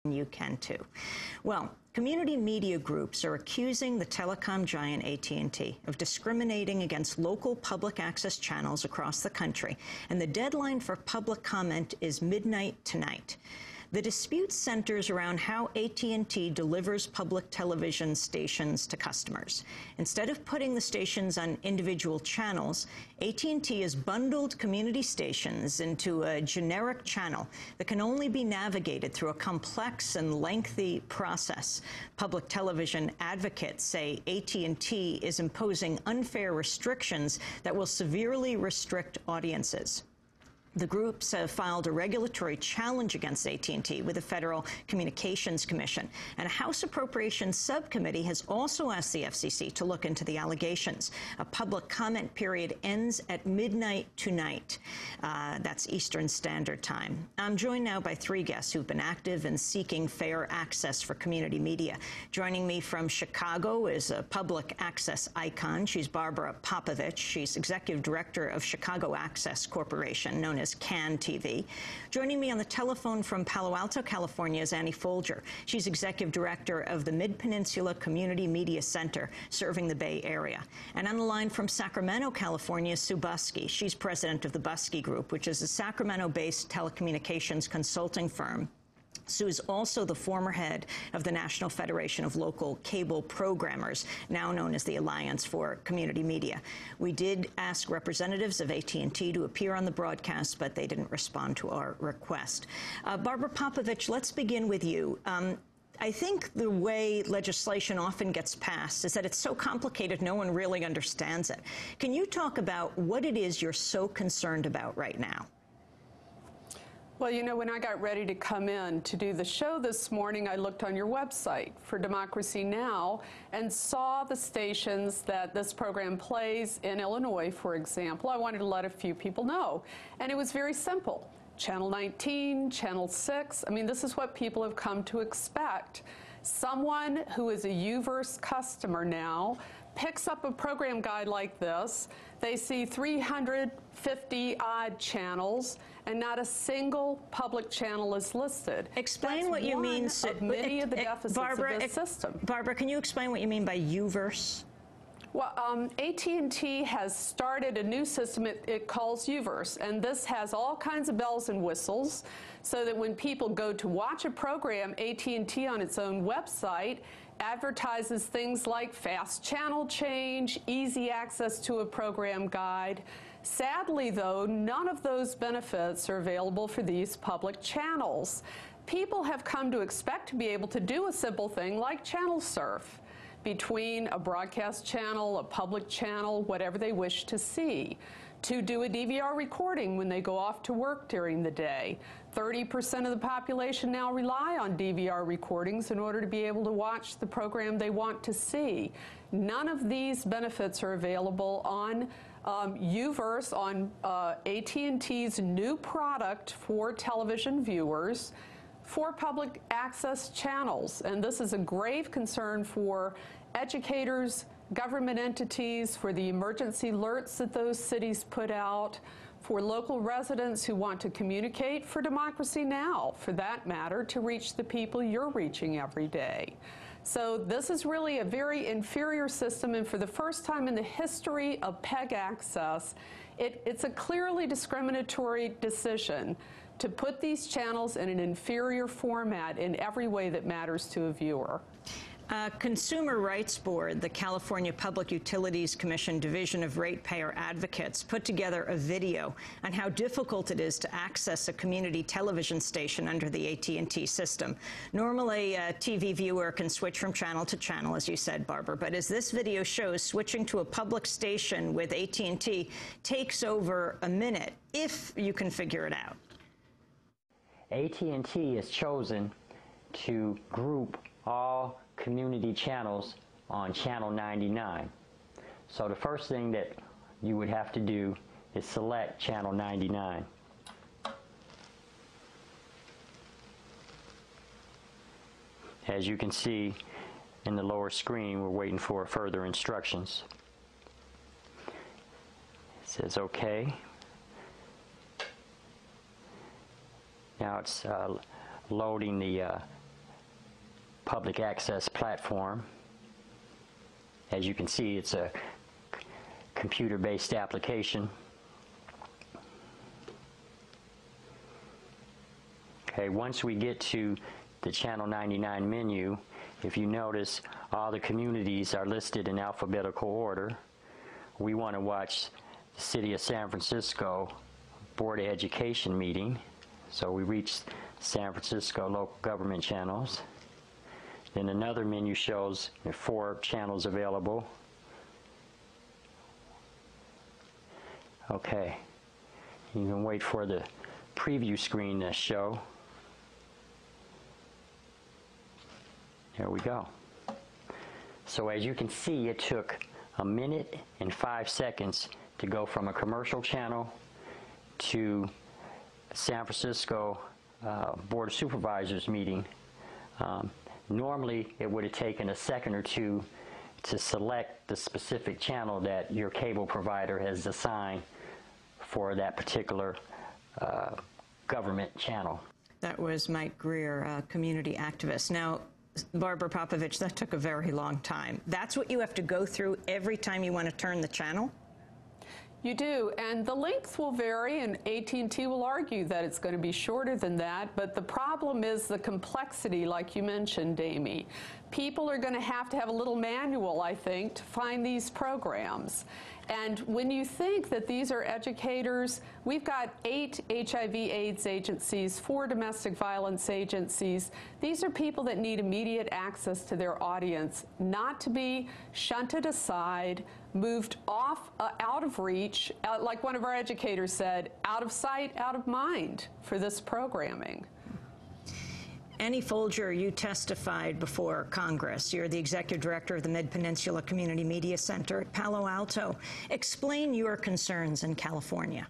You can too. Well, community media groups are accusing the telecom giant AT&T of discriminating against local public access channels across the country, and the deadline for public comment is midnight tonight. The dispute centers around how AT&T delivers public television stations to customers. Instead of putting the stations on individual channels, AT&T has bundled community stations into a generic channel that can only be navigated through a complex and lengthy process. Public television advocates say AT&T is imposing unfair restrictions that will severely restrict audiences. The groups have filed a regulatory challenge against AT&T with the Federal Communications Commission, and a House Appropriations Subcommittee has also asked the FCC to look into the allegations. A public comment period ends at midnight tonight. That's Eastern Standard Time. I'm joined now by three guests who've been active in seeking fair access for community media. Joining me from Chicago is a public access icon. She's Barbara Popovich. She's Executive Director of Chicago Access Corporation, known as CAN TV. Joining me on the telephone from Palo Alto, California is Annie Folger. She's Executive Director of the Mid-Peninsula Community Media Center, serving the Bay Area. And on the line from Sacramento, California is Sue Buskey. She's president of the Buskey Group, which is a Sacramento-based telecommunications consulting firm. Sue is also the former head of the National Federation of Local Cable Programmers, now known as the Alliance for Community Media. We did ask representatives of AT&T to appear on the broadcast, but they didn't respond to our request. Barbara Popovich, let's begin with you. I think the way legislation often gets passed is that it's so complicated no one really understands it. Can you talk about what it is you're so concerned about right now? Well, you know, when I got ready to come in to do the show this morning, I looked on your website for Democracy Now! And saw the stations that this program plays in Illinois, for example. I wanted to let a few people know. And it was very simple. Channel 19, Channel 6, I mean, this is what people have come to expect. Someone who is a UVerse customer now picks up a program guide like this. They see 350-odd channels, and not a single public channel is listed. Explain what you mean. Many of the deficits of this system. Barbara, can you explain what you mean by UVerse? Well, AT&T has started a new system it calls UVerse, and this has all kinds of bells and whistles, so that when people go to watch a program, AT&T on its own website advertises things like fast channel change, easy access to a program guide. Sadly, though, none of those benefits are available for these public channels. People have come to expect to be able to do a simple thing like channel surf between a broadcast channel, a public channel, whatever they wish to see, to do a DVR recording when they go off to work during the day. 30% of the population now rely on DVR recordings in order to be able to watch the program they want to see. None of these benefits are available on UVerse, on AT&T's new product for television viewers for public access channels. And this is a grave concern for educators, government entities, for the emergency alerts that those cities put out, for local residents who want to communicate, for Democracy Now!, for that matter, to reach the people you're reaching every day. So this is really a very inferior system, and for the first time in the history of PEG access, it's a clearly discriminatory decision to put these channels in an inferior format in every way that matters to a viewer. Consumer Rights Board, the California Public Utilities Commission Division of Ratepayer Advocates, put together a video on how difficult it is to access a community television station under the AT&T system. Normally, a TV viewer can switch from channel to channel, as you said, Barbara, but as this video shows, switching to a public station with AT&T takes over a minute, if you can figure it out. AT&T has chosen to group all community channels on channel 99. So the first thing that you would have to do is select channel 99. As you can see in the lower screen, we're waiting for further instructions. It says OK. Now it's loading the public access platform. As you can see, it's a computer-based application. Okay, once we get to the Channel 99 menu, if you notice, all the communities are listed in alphabetical order. We want to watch the City of San Francisco Board of Education meeting. So we reach San Francisco local government channels. Then another menu shows 4 channels available. Okay, you can wait for the preview screen to show. There we go. So as you can see, it took 1 minute and 5 seconds to go from a commercial channel to San Francisco Board of Supervisors meeting. Normally, it would have taken a second or two to select the specific channel that your cable provider has assigned for that particular government channel. That was Mike Greer, a community activist. Now, Barbara Popovich, that took a very long time. That's what you have to go through every time you want to turn the channel? You do, and the length will vary, and AT&T will argue that it's going to be shorter than that, but the problem is the complexity, like you mentioned, Amy. People are going to have a little manual, I think, to find these programs. And when you think that these are educators, we've got 8 HIV/AIDS agencies, 4 domestic violence agencies. These are people that need immediate access to their audience, not to be shunted aside, moved off, out of reach, like one of our educators said, out of sight, out of mind for this programming. Annie Folger, you testified before Congress. You're the executive director of the Mid-Peninsula Community Media Center at Palo Alto. Explain your concerns in California.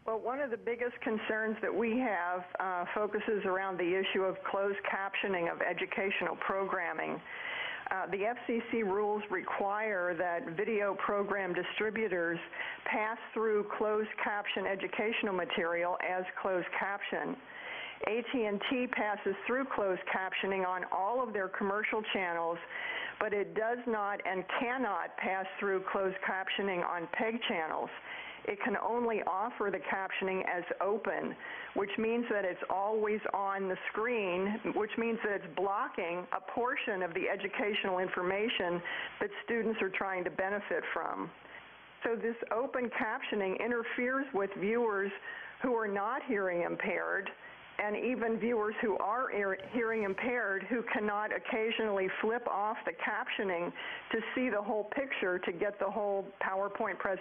Well, one of the biggest concerns that we have focuses around the issue of closed captioning of educational programming. The FCC rules require that video program distributors pass through closed caption educational material as closed caption. AT&T passes through closed captioning on all of their commercial channels, but it does not and cannot pass through closed captioning on PEG channels. It can only offer the captioning as open, which means that it's always on the screen, which means that it's blocking a portion of the educational information that students are trying to benefit from. So this open captioning interferes with viewers who are not hearing impaired, and even viewers who are hearing impaired who cannot occasionally flip off the captioning to see the whole picture, to get the whole PowerPoint presentation.